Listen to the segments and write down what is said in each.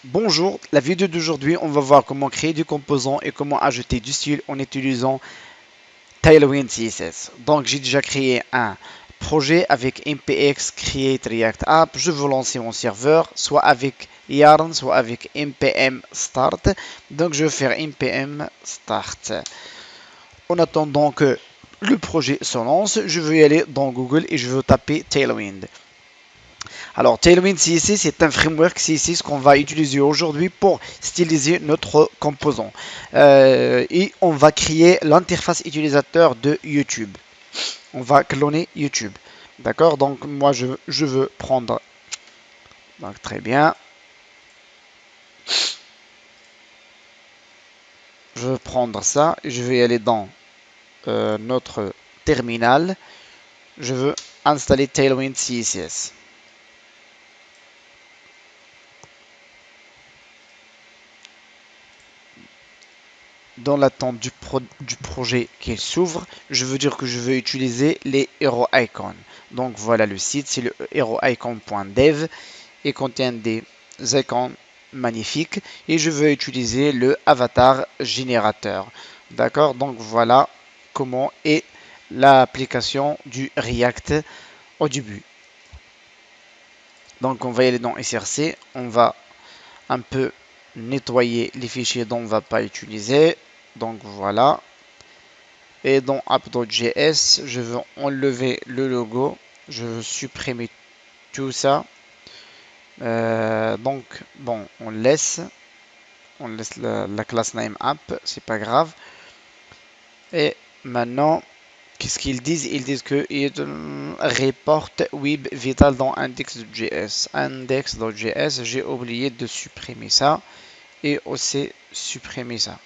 Bonjour, la vidéo d'aujourd'hui, on va voir comment créer du composant et comment ajouter du style en utilisant Tailwind CSS. Donc, j'ai déjà créé un projet avec npx create react app. Je veux lancer mon serveur, soit avec yarn, soit avec npm start. Donc, je vais faire npm start. En attendant que le projet se lance, je vais aller dans Google et je veux taper Tailwind. Alors, Tailwind CSS, c'est un framework CSS qu'on va utiliser aujourd'hui pour styliser notre composant. Et on va créer l'interface utilisateur de YouTube. On va cloner YouTube. D'accord. Donc, moi, je veux prendre. Donc, très bien. Je veux prendre ça. Je vais aller dans notre terminal. Je veux installer Tailwind CSS. Dans l'attente du projet qui s'ouvre, je veux dire que je veux utiliser les hero icons. Donc voilà le site, c'est le heroicon.dev et contient des icônes magnifiques et je veux utiliser le avatar générateur. D'accord, donc voilà comment est l'application du React au début. Donc on va y aller dans SRC, on va un peu nettoyer les fichiers dont on ne va pas utiliser. Donc voilà. Et dans app.js, je veux enlever le logo. Je veux supprimer tout ça. Donc, bon, on laisse la classe name app, c'est pas grave. Et maintenant, qu'est-ce qu'ils disent? Ils disent qu'ils reportent web vital dans index.js. Index.js, j'ai oublié de supprimer ça et aussi supprimer ça.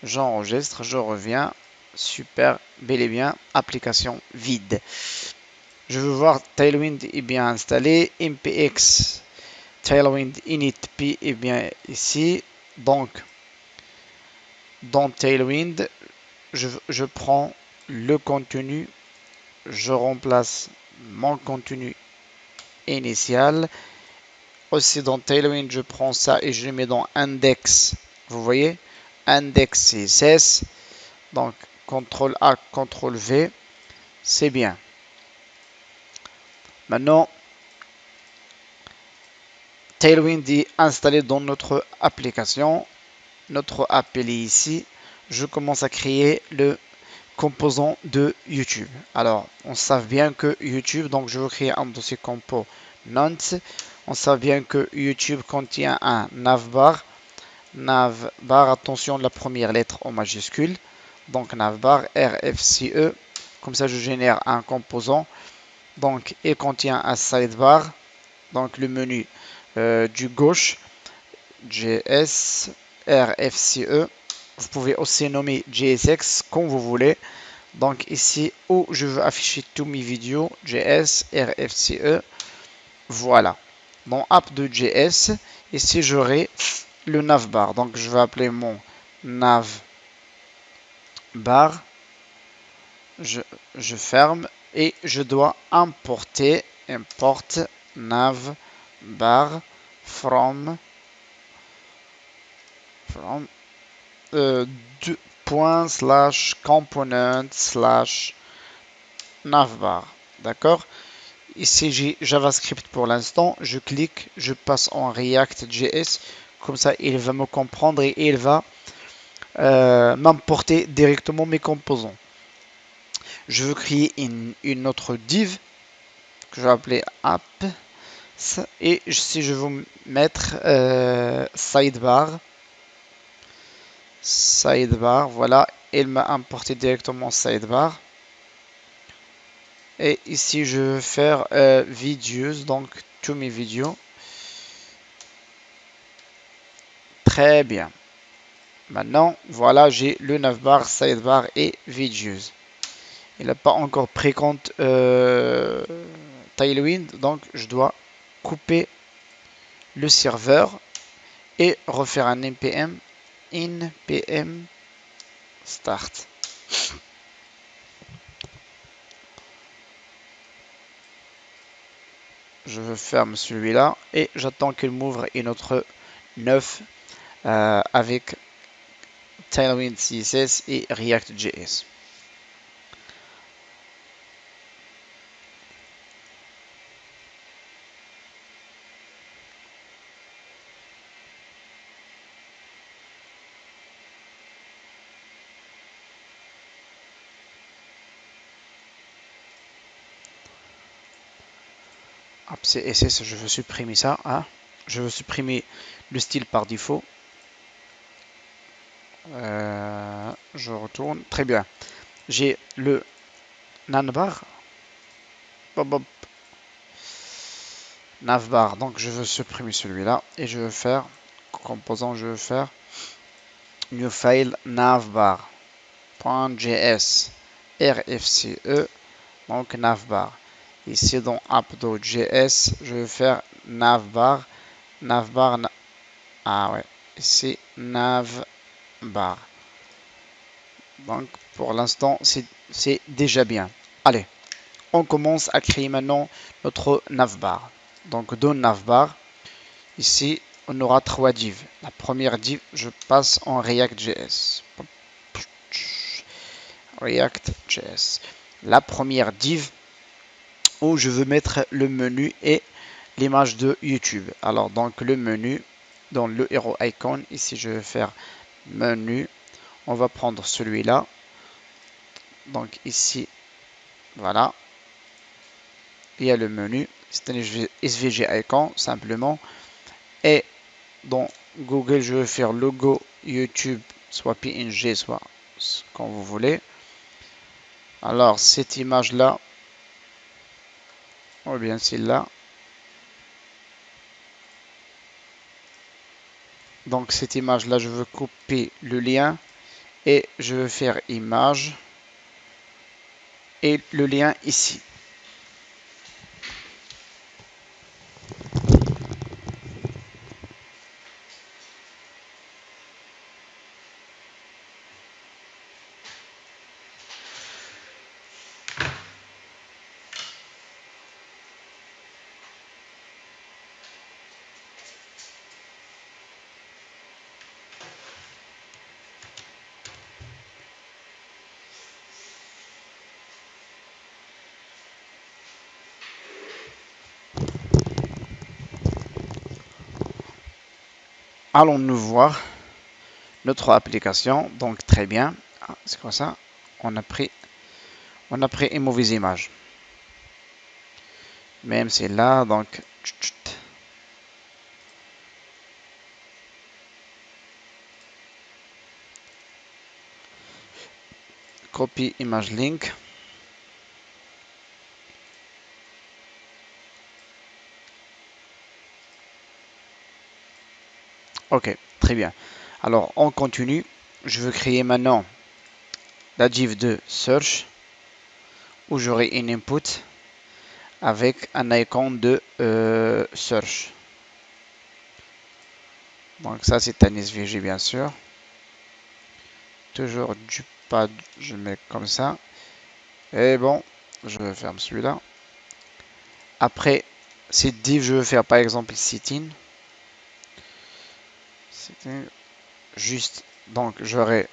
J'enregistre, je reviens. Super, bel et bien, application vide. Je veux voir Tailwind est bien installé. npx Tailwind init.p est bien ici. Donc, dans Tailwind, je prends le contenu, je remplace mon contenu initial. Aussi dans Tailwind, je prends ça et je le mets dans index. Vous voyez, index CSS. Donc, CTRL A, CTRL V, c'est bien. Maintenant, Tailwind est installé dans notre application. Notre app est ici. Je commence à créer le composant de YouTube. Alors, on sait bien que YouTube, donc je veux créer un dossier compo nonce. On sait bien que YouTube contient un navbar. Navbar, attention, la première lettre en majuscule. Donc navbar, RFCE. Comme ça, je génère un composant. Donc, il contient un sidebar. Donc, le menu du gauche, JS, RFCE. Vous pouvez aussi nommer JSX comme vous voulez. Donc ici où je veux afficher tous mes vidéos, JS, RFCE. Voilà. Mon app de JS. Ici j'aurai le navbar. Donc je vais appeler mon navbar. Je ferme et je dois importer. Import navbar from ./component/navbar. D'accord. Ici j'ai JavaScript pour l'instant. Je clique, je passe en React.js. Comme ça, il va me comprendre et il va m'importer directement mes composants. Je veux créer une autre div que je vais appeler app. Et si je veux mettre sidebar, voilà, il m'a importé directement sidebar. Et ici, je vais faire videos, donc tous mes vidéos. Très bien. Maintenant, voilà, j'ai le navbar, sidebar et videos. Il n'a pas encore pris compte Tailwind, donc je dois couper le serveur et refaire un npm start. Je ferme celui-là et j'attends qu'il m'ouvre une autre 9 avec Tailwind CSS et React.js. CSS, je veux supprimer ça. Hein. Je veux supprimer le style par défaut. Je retourne. Très bien. J'ai le navbar. Navbar. Donc je veux supprimer celui-là. Et je veux faire, composant, je veux faire new file navbar.js rfce. Donc navbar. Ici dans app.js, je vais faire navbar. Navbar. Ah ouais. Ici navbar. Donc pour l'instant, c'est déjà bien. Allez, on commence à créer maintenant notre navbar. Donc dans navbar, ici, on aura 3 divs. La première div, je passe en React.js. React.js. La première div où je veux mettre le menu et l'image de YouTube. Alors donc le menu, dans le hero icon, ici je vais faire menu. On va prendre celui-là. Donc ici, voilà. Il y a le menu. C'est un SVG icon simplement. Et dans Google, je vais faire logo YouTube, soit PNG, soit ce qu'on vous voulez. Alors cette image-là, ou bien celle-là. Donc cette image-là, je veux couper le lien et je vais faire image et le lien ici. Allons-nous voir notre application. Donc très bien. C'est quoi ça? On a pris une mauvaise image. Même c'est là, donc copie image link. Ok, très bien. Alors on continue. Je veux créer maintenant la div de search où j'aurai une input avec un icon de search. Donc ça c'est un SVG bien sûr. Toujours du pad, je mets comme ça. Et bon, je ferme celui-là. Après, cette div, je veux faire par exemple sit-in. Juste, donc j'aurai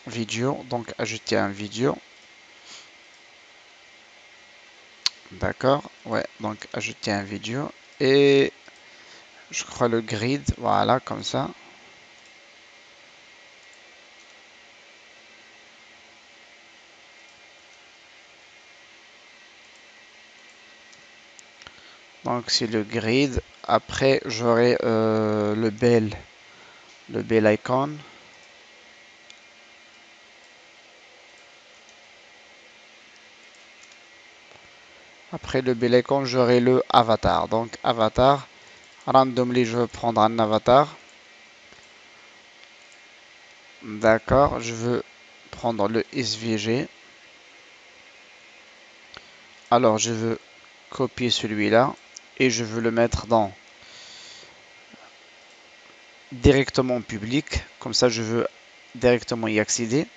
vidéo, donc ajouter un vidéo. D'accord, ouais, donc ajouter un vidéo. Et je crois le grid, voilà, comme ça. Donc c'est le grid. Après, j'aurai le bell icon. Après le bell icon, j'aurai le avatar. Donc avatar, randomly, je vais prendre un avatar. D'accord, je veux prendre le SVG. Alors je veux copier celui-là et je veux le mettre dans directement public. Comme ça, je veux directement y accéder.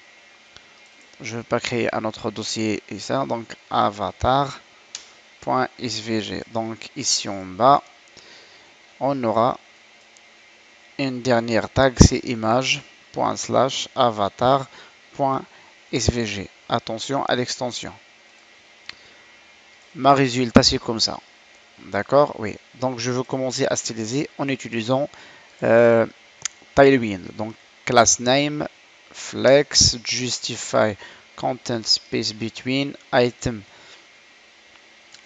Je ne veux pas créer un autre dossier et ça. Donc avatar.svg. Donc ici en bas, on aura une dernière tag, c'est image.avatar.svg. Attention à l'extension. Ma résultat, c'est comme ça. D'accord? Oui. Donc, je veux commencer à styliser en utilisant Tailwind. Donc, class name, flex, justify, content space between, item,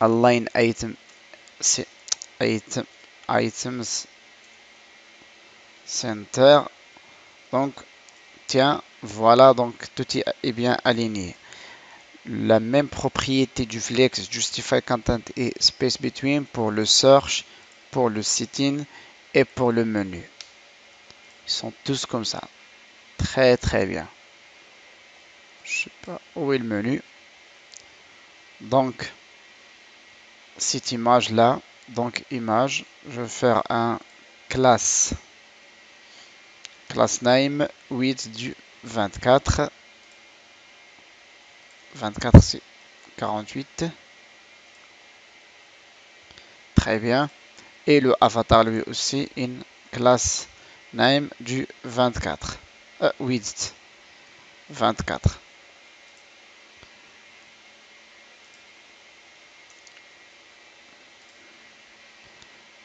align item, items, center. Donc, tiens, voilà, donc tout est bien aligné. La même propriété du flex, justify content et space between pour le search, pour le sit-in et pour le menu. Ils sont tous comme ça. Très très bien. Je sais pas où est le menu. Donc, cette image là, donc image, je vais faire un class name width du 24. 24 c'est 48. Très bien. Et le avatar lui aussi, une class name du 24. Width 24.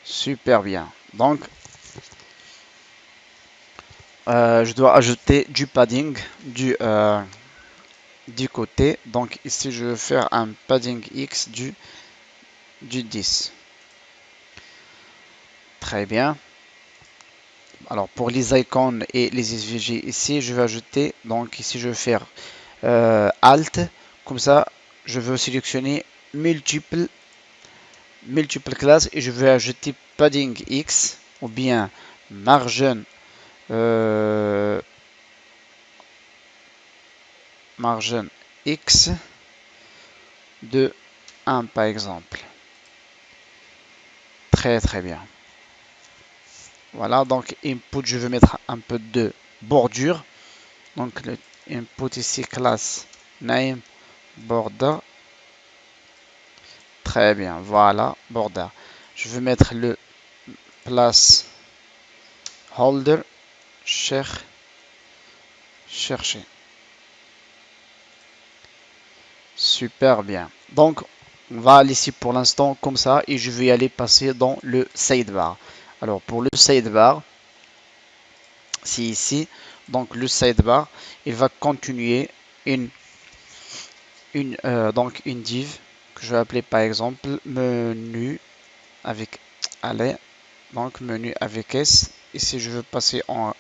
Super bien. Donc, je dois ajouter du padding du côté. Donc ici, je vais faire un padding X du 10. Très bien. Alors pour les icônes et les SVG ici, je vais ajouter, donc ici je vais faire Alt, comme ça je veux sélectionner multiples classes et je vais ajouter padding X ou bien margin margin X de 1 par exemple. Très très bien. Voilà, donc input, je vais mettre un peu de bordure. Donc le input ici, classe name border. Très bien, voilà, border. Je vais mettre le place holder, chercher. Super bien. Donc, on va aller ici pour l'instant comme ça et je vais aller passer dans le sidebar. Alors, pour le sidebar, c'est ici. Donc, le sidebar, il va continuer donc une div que je vais appeler par exemple menu avec allez, donc menu avec S. Ici, je veux passer en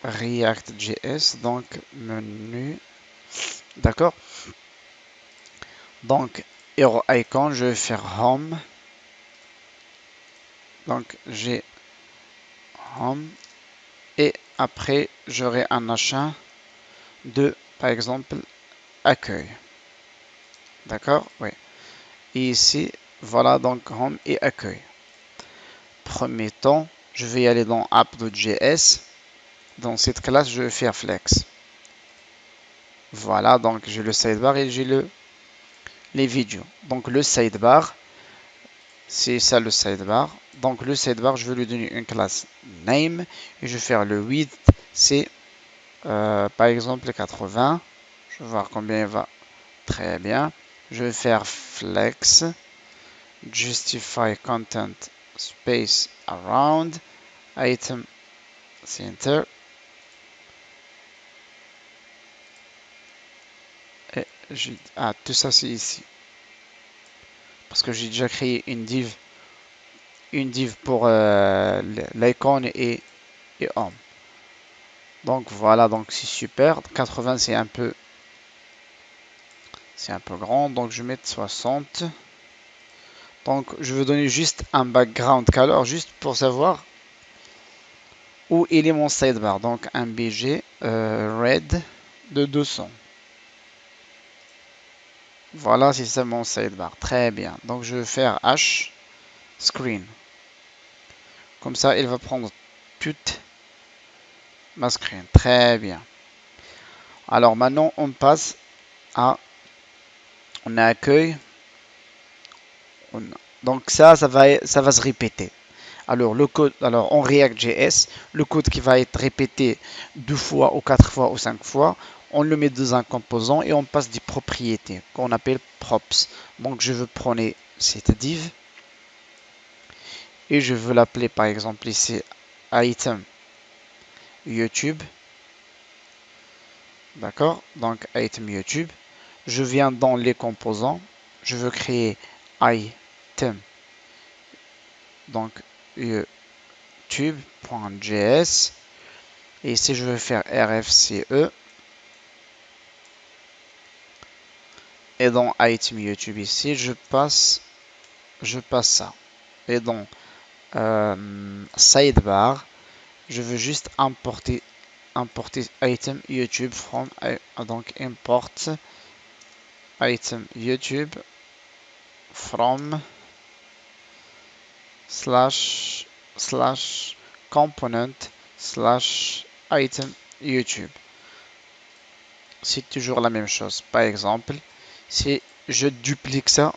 React.js, donc menu, d'accord. Donc hero icon, je vais faire home, donc j'ai home et après j'aurai un achat de par exemple accueil, d'accord, oui. Et ici voilà donc home et accueil. Premier temps, je vais aller dans app.js. Dans cette classe, je vais faire flex. Voilà, donc j'ai le sidebar et j'ai les vidéos. Donc le sidebar, c'est ça le sidebar. Donc le sidebar, je vais lui donner une classe name et je vais faire le width, c'est par exemple 80. Je vais voir combien il va. Très bien. Je vais faire flex, justify content space around, item center. Et tout ça c'est ici. Parce que j'ai déjà créé une div pour l'icône et home. Donc voilà, donc c'est super. 80 c'est un peu grand, donc je vais mettre 60. Donc je veux donner juste un background color juste pour savoir où il est mon sidebar. Donc un BG red de 200. Voilà, c'est ça mon sidebar. Très bien. Donc je vais faire H screen. Comme ça, il va prendre toute ma screen. Très bien. Alors maintenant, on passe à on a accueil. Donc ça va se répéter. Alors le code, alors en React.js, le code qui va être répété 2 fois ou 4 fois ou 5 fois, on le met dans un composant et on passe des propriétés qu'on appelle props. Donc je veux prendre cette div et je veux l'appeler par exemple ici item YouTube. D'accord? Donc item YouTube. Je viens dans les composants. Je veux créer item. Donc YouTube.js. Et ici je veux faire RFCE. Et dans item YouTube ici, je passe ça. Et dans sidebar, je veux juste importer item YouTube from, donc import item YouTube from slash component slash item YouTube. C'est toujours la même chose. Par exemple, si je duplique ça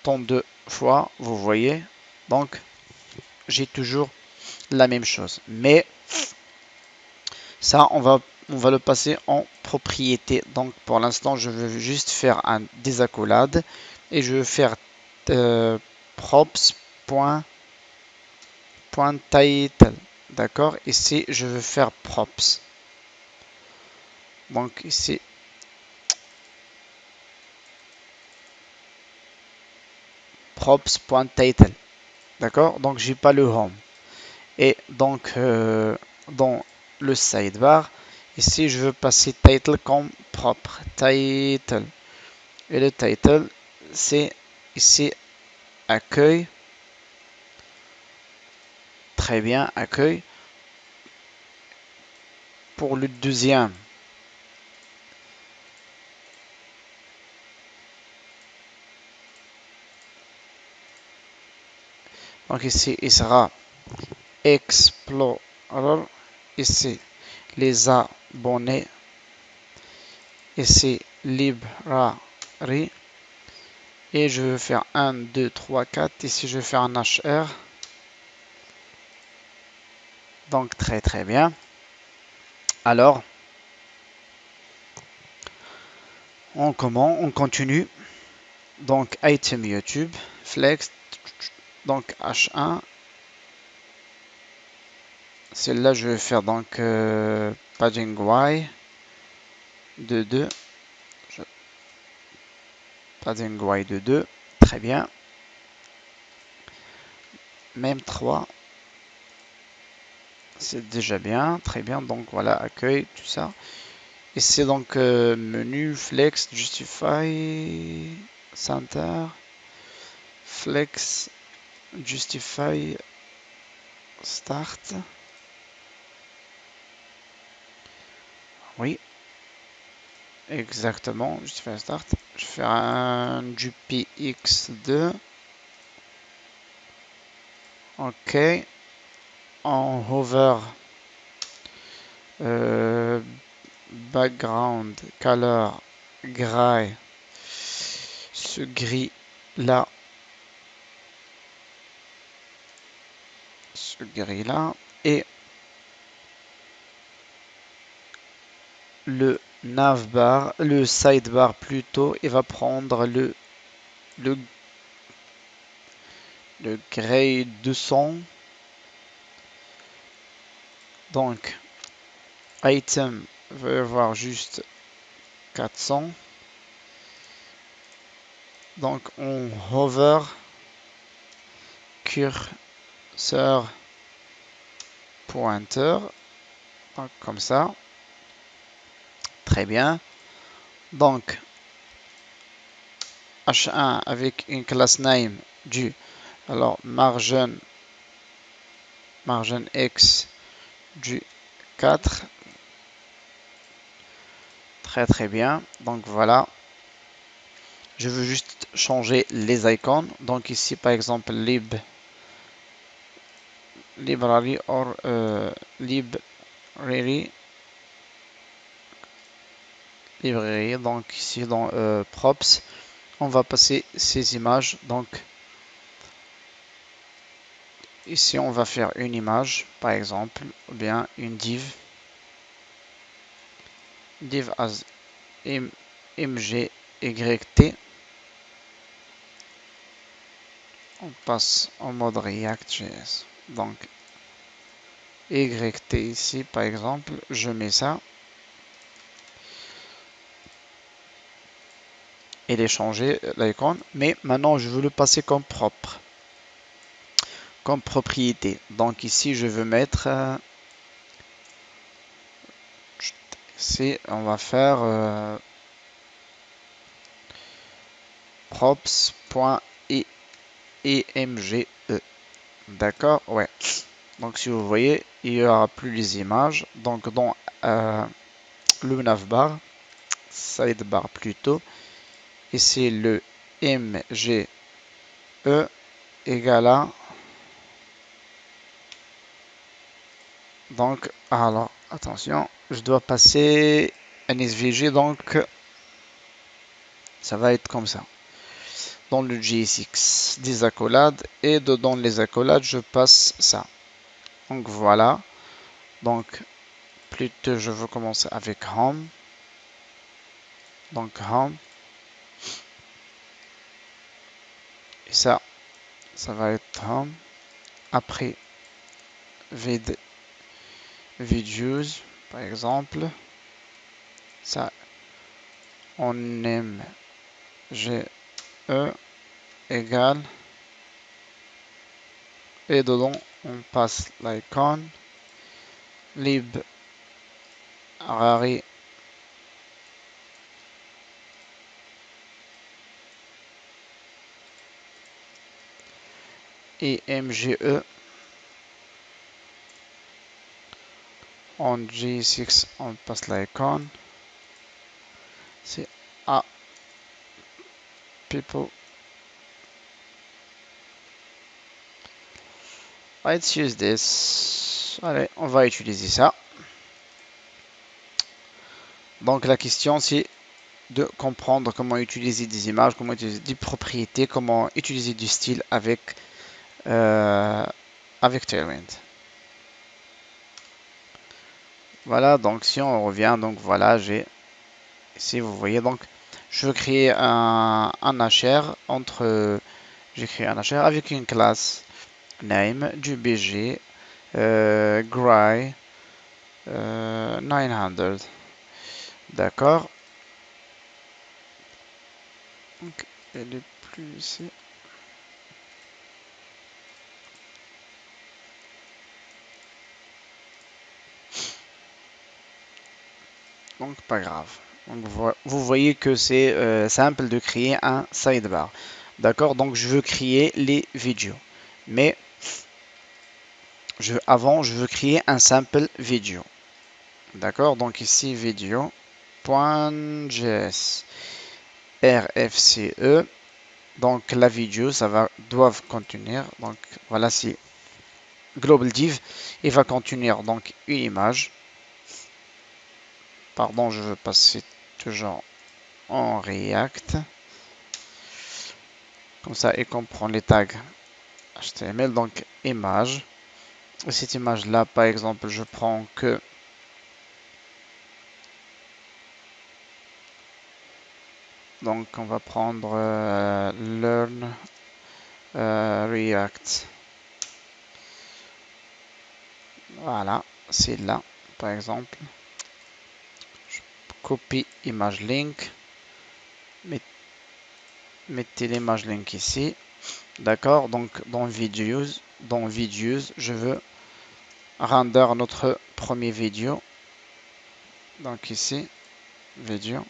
tant de fois, vous voyez, donc j'ai toujours la même chose. Mais ça, on va le passer en propriété. Donc pour l'instant, je veux juste faire un désaccolade et je veux faire props.title. D'accord? Ici, je veux faire props. Donc ici, props.title. D'accord? Donc j'ai pas le home. Et donc dans le sidebar, ici je veux passer title comme propre. Title. Et le title, c'est ici accueil. Très bien, accueil. Pour le deuxième, donc ici il sera Explorer. Ici les abonnés. Ici library. Et je vais faire 1, 2, 3, 4. Ici je vais faire un HR. Donc très très bien. Alors, on continue. Donc item YouTube, flex, donc H1. Celle-là, je vais faire donc padding Y de 2. Padding Y de 2. Très bien. Même 3. C'est déjà bien. Très bien. Donc voilà, accueil, tout ça. Et c'est donc menu, flex, justify, center, flex, justify, start. Oui, exactement, justify start. Je vais faire un du PX2. Ok. En hover, background, color, gray. Ce gris là. Ce gris là. Et le navbar, le sidebar plutôt, il va prendre le gray 200. Donc, item va avoir juste 400. Donc, on hover curseur pointer. Donc, comme ça. Très bien. Donc, H1 avec une class name du alors margin X du 4. Très très bien. Donc voilà. Je veux juste changer les icônes. Donc ici par exemple library or library. Donc ici dans props, on va passer ces images. Donc ici on va faire une image par exemple, ou bien une div as mgyt. On passe en mode React.js. Donc yt ici par exemple, je mets ça. Il est changé l'icône, mais maintenant je veux le passer comme propre, comme propriété. Donc ici je veux mettre ici on va faire props.imge. D'accord, ouais. Donc si vous voyez, il n'y aura plus les images. Donc dans le navbar, sidebar plutôt, et c'est le mge égale à, donc alors attention, je dois passer un svg, donc ça va être comme ça. Dans le JSX des accolades, et dedans les accolades je passe ça. Donc voilà. Donc plutôt je veux commencer avec home. Donc home. Et ça va être home. Après videos par exemple. Ça on aime ge égale, et dedans on passe l'icône library et mge. En G6 on passe l'icône, c'est a people. Let's use this. Allez, on va utiliser ça. Donc la question c'est de comprendre comment utiliser des images, comment utiliser des propriétés, comment utiliser du style avec Tailwind. Voilà, donc si on revient, donc voilà, ici vous voyez, donc je veux créer un HR j'ai créé un HR avec une classe name du BG Gray 900. D'accord. Donc elle est plus ici. Donc pas grave. Donc, vous voyez que c'est simple de créer un sidebar. D'accord. Donc je veux créer les vidéos. Mais avant je veux créer un simple vidéo. D'accord. Donc ici vidéo.js rfce. Donc la vidéo doivent contenir. Donc voilà, c'est global div. Il va contenir donc une image. Pardon, je veux passer toujours en React. Comme ça, il comprend les tags HTML. Donc image. Et cette image là, par exemple, je prends que donc on va prendre learn React. Voilà, c'est là, par exemple. Je copie image link. Mettez l'image link ici. D'accord, donc dans videos, je veux render notre premier vidéo. Donc ici, vidéo.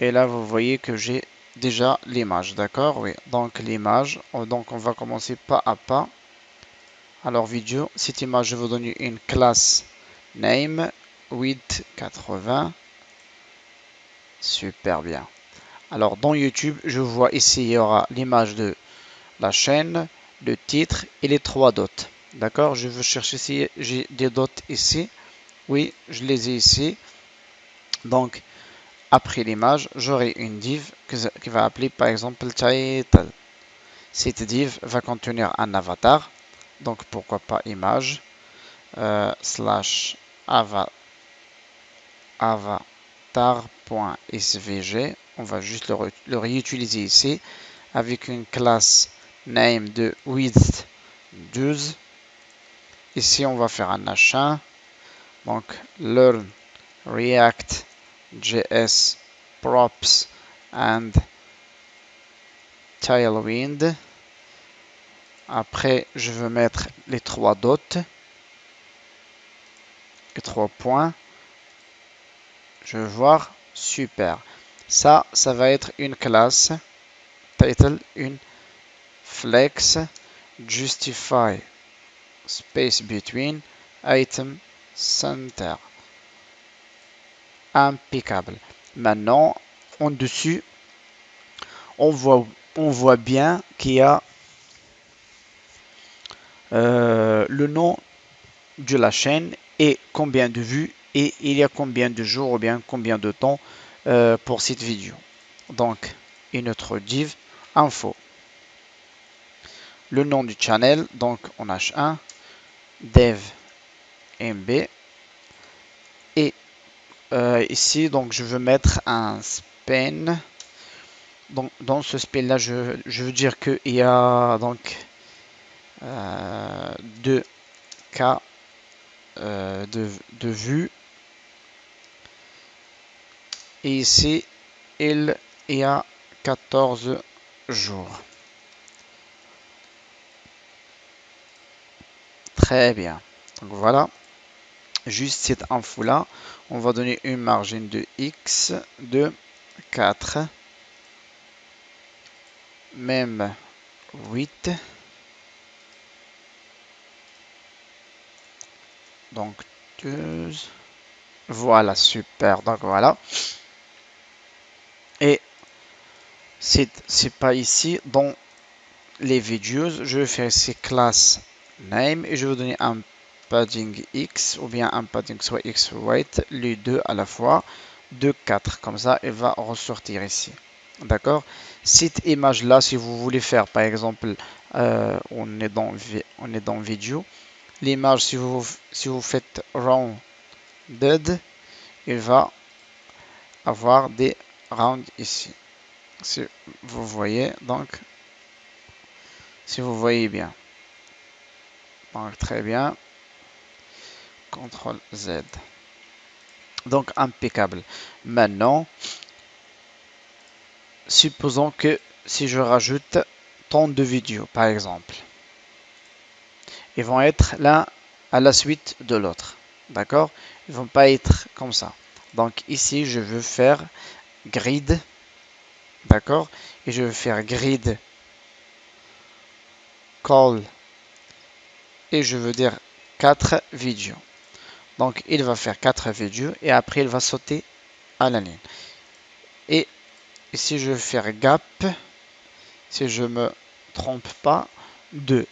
Et là, vous voyez que j'ai déjà l'image, d'accord? Oui, donc l'image, donc on va commencer pas à pas. Alors vidéo, cette image, je vais donner une classe name width 80. Super bien. Alors dans YouTube, je vois ici, il y aura l'image de la chaîne, le titre et les 3 dots. D'accord, je veux chercher si j'ai des dots ici. Oui, je les ai ici. Donc après l'image, j'aurai une div qui va appeler par exemple title. Cette div va contenir un avatar. Donc pourquoi pas image slash avatar.svg. On va juste le réutiliser ici avec une classe name de width 12. Ici, on va faire un H1. Donc, learn React JS props and Tailwind. Après, je veux mettre les 3 dots et 3 points. Je veux voir. Super. Ça va être une classe title, une flex justify space between item center. Impeccable. Maintenant, en dessus, on voit bien qu'il y a le nom de la chaîne et combien de vues et il y a combien de jours ou bien combien de temps pour cette vidéo. Donc, une autre div info. Le nom du channel, donc en H1, dev mb. Et ici, donc je veux mettre un span. Donc, dans ce span là, je veux dire qu'il y a donc 2 cas de vues. Et ici, il y a 14 jours. Très bien. Donc voilà. Juste cette info-là. On va donner une margine de X de 4. Même 8. Donc 12. Voilà, super. Donc voilà. Et c'est pas ici. Dans les vidéos, je vais faire ces classes name et je vais donner un padding X ou bien un padding soit X weight, les deux à la fois, de 4. Comme ça, elle va ressortir ici. D'accord. Cette image-là, si vous voulez faire, par exemple, on est dans vidéo. L'image, si vous faites rounded, il va avoir des rounds ici. Si vous voyez, donc, si vous voyez bien. Donc, très bien. CTRL Z. Donc, impeccable. Maintenant, supposons que si je rajoute tant de vidéos, par exemple, ils vont être l'un à la suite de l'autre. D'accord? Ils ne vont pas être comme ça. Donc, ici, je veux faire grid. D'accord? Et je veux faire grid call. Et je veux dire 4 vidéos. Donc, il va faire 4 vidéos et après, il va sauter à la ligne. Et ici, je vais faire gap. Si je me trompe pas, 2.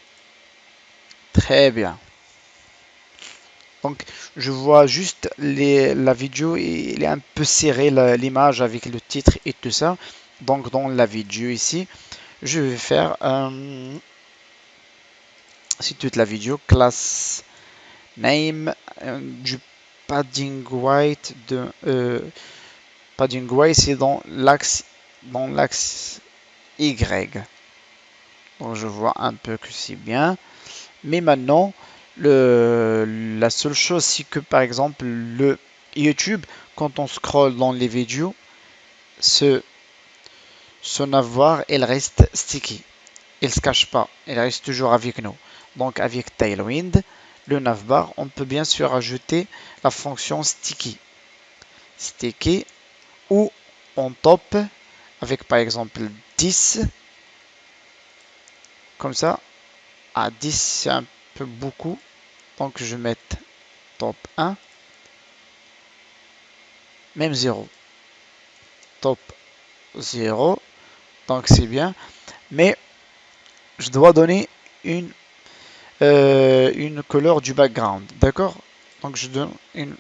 Très bien. Donc, je vois juste la vidéo, il est un peu serré l'image avec le titre et tout ça. Donc, dans la vidéo ici, je vais faire c'est toute la vidéo class name du padding white padding white, c'est dans l'axe Y. Donc, je vois un peu que c'est bien. Mais maintenant, la seule chose, c'est que par exemple, le YouTube, quand on scrolle dans les vidéos, son avoir, elle reste sticky. Elle ne se cache pas. Elle reste toujours avec nous. Donc, avec Tailwind, le navbar, on peut bien sûr ajouter la fonction sticky. Sticky ou on top avec par exemple 10. Comme ça, à 10, c'est un peu beaucoup. Donc, je vais mettre top 1. Même 0. Top 0. Donc c'est bien. Mais je dois donner une couleur du background. D'accord? Donc je donne une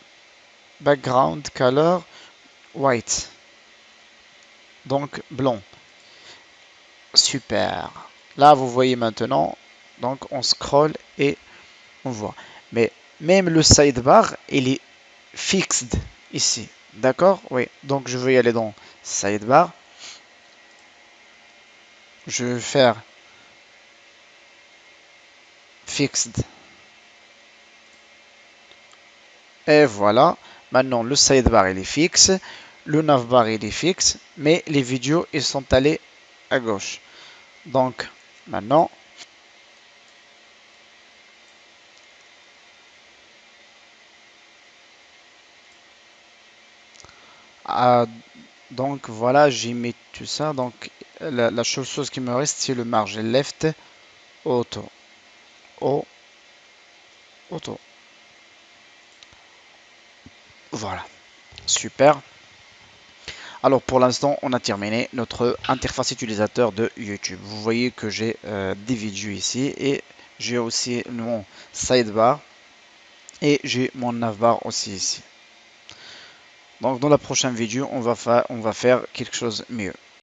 background color white. Donc blanc. Super. Là, vous voyez maintenant, donc on scroll et on voit. Mais même le sidebar, il est fixed ici. D'accord? Oui. Donc je vais y aller dans sidebar. Je vais faire fixed. Et voilà. Maintenant, le sidebar, il est fixe. Le navbar, il est fixe. Mais les vidéos, ils sont allés à gauche. Donc, maintenant, à donc voilà, j'ai mis tout ça. Donc la seule chose qui me reste, c'est le marge left auto. Au, auto. Voilà, super. Alors pour l'instant, on a terminé notre interface utilisateur de YouTube. Vous voyez que j'ai des vidéos ici et j'ai aussi mon sidebar et j'ai mon navbar aussi ici. Donc dans la prochaine vidéo, on va faire quelque chose de mieux.